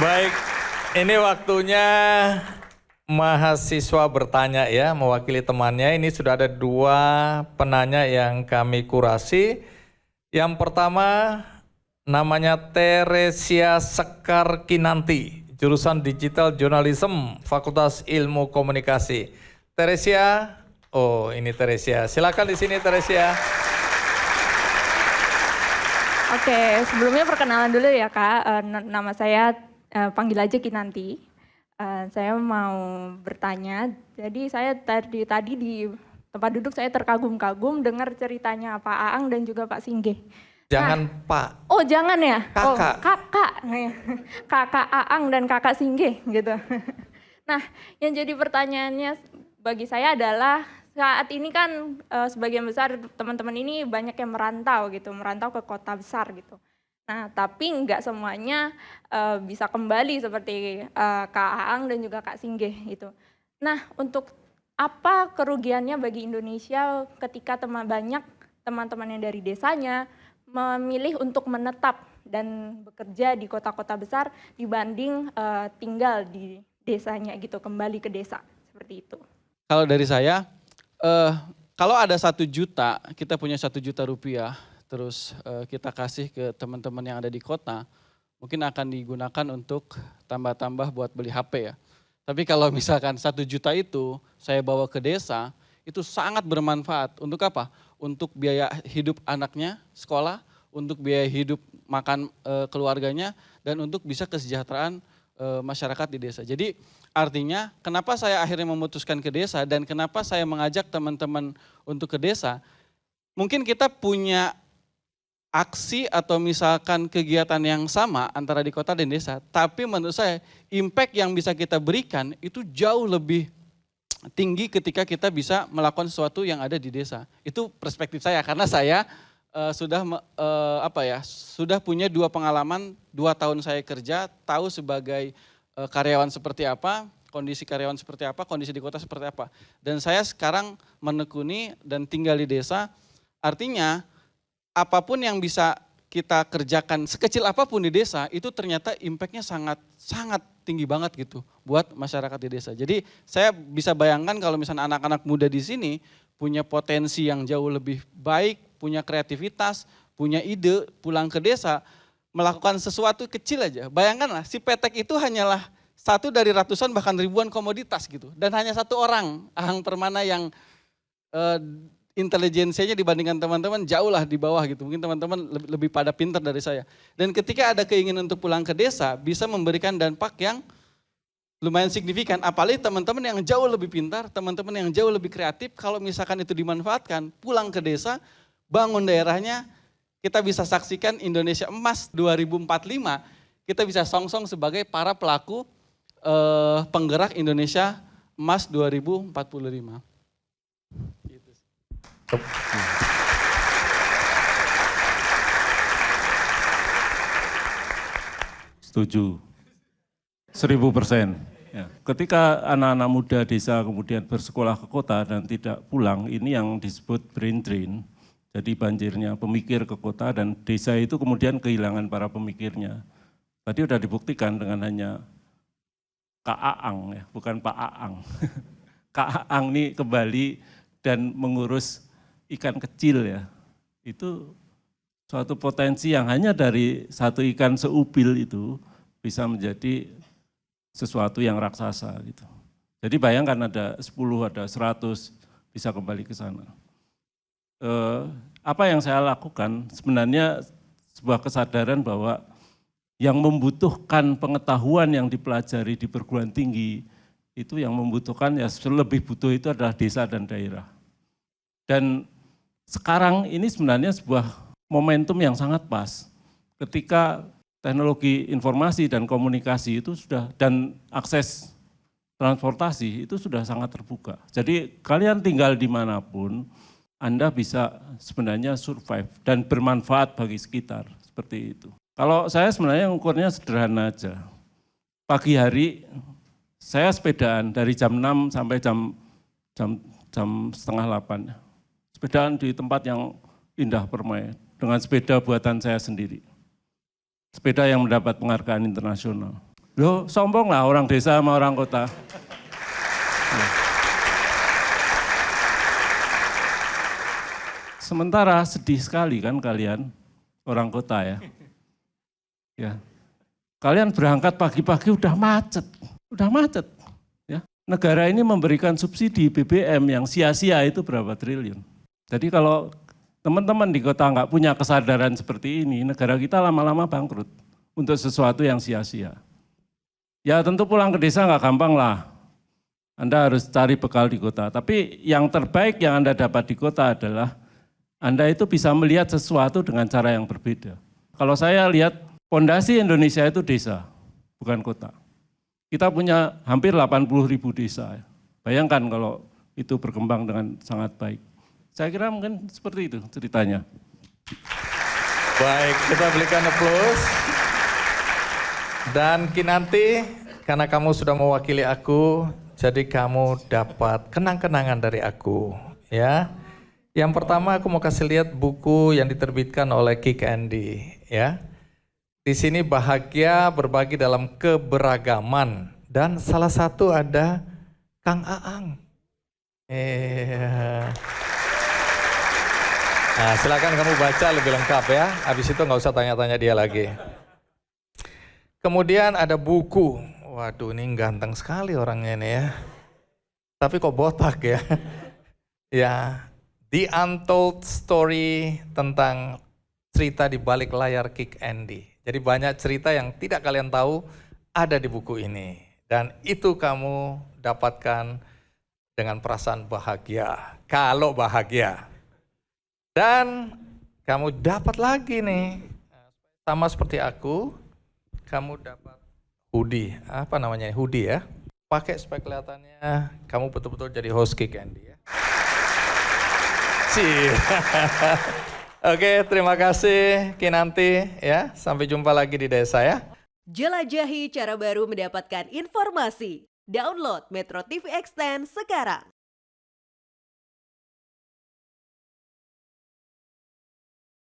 Baik, ini waktunya mahasiswa bertanya ya, mewakili temannya. Ini sudah ada 2 penanya yang kami kurasi. Yang pertama namanya Teresia Sekar Kinanti, jurusan Digital Journalism, Fakultas Ilmu Komunikasi. Teresia, oh ini Teresia. Silakan di sini Teresia. Oke, sebelumnya perkenalan dulu ya Kak. Nama saya panggil aja Kinanti. Saya mau bertanya. Jadi saya tadi di tempat duduk saya terkagum-kagum dengar ceritanya Pak Aang dan juga Pak Singgeh. Jangan Pak. Oh jangan ya? Kakak. Oh, kakak. Kakak Aang dan kakak Singgeh gitu. Nah yang jadi pertanyaannya bagi saya adalah saat ini kan sebagian besar teman-teman ini banyak yang merantau gitu, merantau ke kota besar gitu. Nah tapi nggak semuanya bisa kembali seperti Kak Aang dan juga Kak Singgeh gitu. Nah untuk apa kerugiannya bagi Indonesia ketika banyak teman-teman yang dari desanya memilih untuk menetap dan bekerja di kota-kota besar dibanding tinggal di desanya gitu, kembali ke desa seperti itu. Kalau dari saya, kalau ada 1 juta, kita punya 1 juta rupiah, terus kita kasih ke teman-teman yang ada di kota, mungkin akan digunakan untuk tambah-tambah buat beli HP ya. Tapi kalau misalkan 1 juta itu saya bawa ke desa, itu sangat bermanfaat. Untuk apa? Untuk biaya hidup anaknya sekolah, untuk biaya hidup makan keluarganya, dan untuk bisa kesejahteraan masyarakat di desa. Jadi artinya kenapa saya akhirnya memutuskan ke desa dan kenapa saya mengajak teman-teman untuk ke desa, mungkin kita punya aksi atau misalkan kegiatan yang sama antara di kota dan desa, tapi menurut saya impact yang bisa kita berikan itu jauh lebih tinggi ketika kita bisa melakukan sesuatu yang ada di desa. Itu perspektif saya karena saya sudah punya 2 pengalaman, 2 tahun saya kerja, tahu sebagai karyawan seperti apa, kondisi karyawan seperti apa, kondisi di kota seperti apa. Dan saya sekarang menekuni dan tinggal di desa, artinya apapun yang bisa kita kerjakan, sekecil apapun di desa, itu ternyata impact-nya sangat tinggi banget gitu buat masyarakat di desa. Jadi saya bisa bayangkan kalau misalnya anak-anak muda di sini punya potensi yang jauh lebih baik, punya kreativitas, punya ide, pulang ke desa, melakukan sesuatu kecil aja. Bayangkanlah si Petek itu hanyalah 1 dari ratusan bahkan ribuan komoditas gitu. Dan hanya 1 orang, Ahang Permana yang intelijensianya dibandingkan teman-teman jauh lah di bawah gitu. Mungkin teman-teman lebih pada pintar dari saya. Dan ketika ada keinginan untuk pulang ke desa, bisa memberikan dampak yang lumayan signifikan. Apalagi teman-teman yang jauh lebih pintar, teman-teman yang jauh lebih kreatif, kalau misalkan itu dimanfaatkan, pulang ke desa, bangun daerahnya, kita bisa saksikan Indonesia Emas 2045, kita bisa song-song sebagai para pelaku penggerak Indonesia Emas 2045. Setuju, 1000%. Ya. Ketika anak-anak muda desa kemudian bersekolah ke kota dan tidak pulang, ini yang disebut brain drain. Jadi banjirnya pemikir ke kota dan desa itu kemudian kehilangan para pemikirnya. Tadi sudah dibuktikan dengan hanya Kak Aang, ya, bukan Pak Aang. Kak Aang ini kembali dan mengurus ikan kecil ya. Itu suatu potensi yang hanya dari 1 ikan seubil itu bisa menjadi sesuatu yang raksasa gitu. Jadi bayangkan ada 10, ada 100 bisa kembali ke sana. Apa yang saya lakukan sebenarnya sebuah kesadaran bahwa yang membutuhkan pengetahuan yang dipelajari di perguruan tinggi itu yang membutuhkan ya lebih butuh itu adalah desa dan daerah. Dan sekarang ini sebenarnya sebuah momentum yang sangat pas ketika teknologi informasi dan komunikasi itu sudah dan akses transportasi itu sudah sangat terbuka. Jadi kalian tinggal dimanapun, Anda bisa sebenarnya survive dan bermanfaat bagi sekitar, seperti itu. Kalau saya sebenarnya ukurnya sederhana aja. Pagi hari saya sepedaan dari jam 6 sampai jam setengah 8. Sepedaan di tempat yang indah permai, dengan sepeda buatan saya sendiri. Sepeda yang mendapat penghargaan internasional. Loh, sombong lah orang desa sama orang kota. Sementara sedih sekali kan kalian, orang kota ya. Ya. Kalian berangkat pagi-pagi udah macet. Ya. Negara ini memberikan subsidi BBM yang sia-sia itu berapa triliun. Jadi kalau teman-teman di kota nggak punya kesadaran seperti ini, negara kita lama-lama bangkrut untuk sesuatu yang sia-sia. Ya tentu pulang ke desa nggak gampang lah. Anda harus cari bekal di kota. Tapi yang terbaik yang Anda dapat di kota adalah Anda itu bisa melihat sesuatu dengan cara yang berbeda. Kalau saya lihat fondasi Indonesia itu desa, bukan kota. Kita punya hampir 80.000 desa. Bayangkan kalau itu berkembang dengan sangat baik. Saya kira mungkin seperti itu ceritanya. Baik, kita berikan aplaus. Dan Kinanti, karena kamu sudah mewakili aku, jadi kamu dapat kenang-kenangan dari aku, ya. Yang pertama aku mau kasih lihat buku yang diterbitkan oleh Kick Andy, ya. Di sini bahagia berbagi dalam keberagaman dan salah satu ada Kang Aang. Nah, silakan kamu baca lebih lengkap ya. Habis itu nggak usah tanya-tanya dia lagi. Kemudian ada buku. Waduh, ini ganteng sekali orangnya ini ya. Tapi kok botak ya? Ya. The Untold Story tentang cerita di balik layar Kick Andy. Jadi banyak cerita yang tidak kalian tahu ada di buku ini. Dan itu kamu dapatkan dengan perasaan bahagia. Kalau bahagia. Dan kamu dapat lagi nih. Sama seperti aku, kamu dapat hoodie. Apa namanya? Hoodie ya. Pakai supaya kelihatannya kamu betul-betul jadi host Kick Andy ya. Oke, terima kasih Kinanti ya. Sampai jumpa lagi di desa ya. Jelajahi cara baru mendapatkan informasi. Download Metro TV Extend sekarang.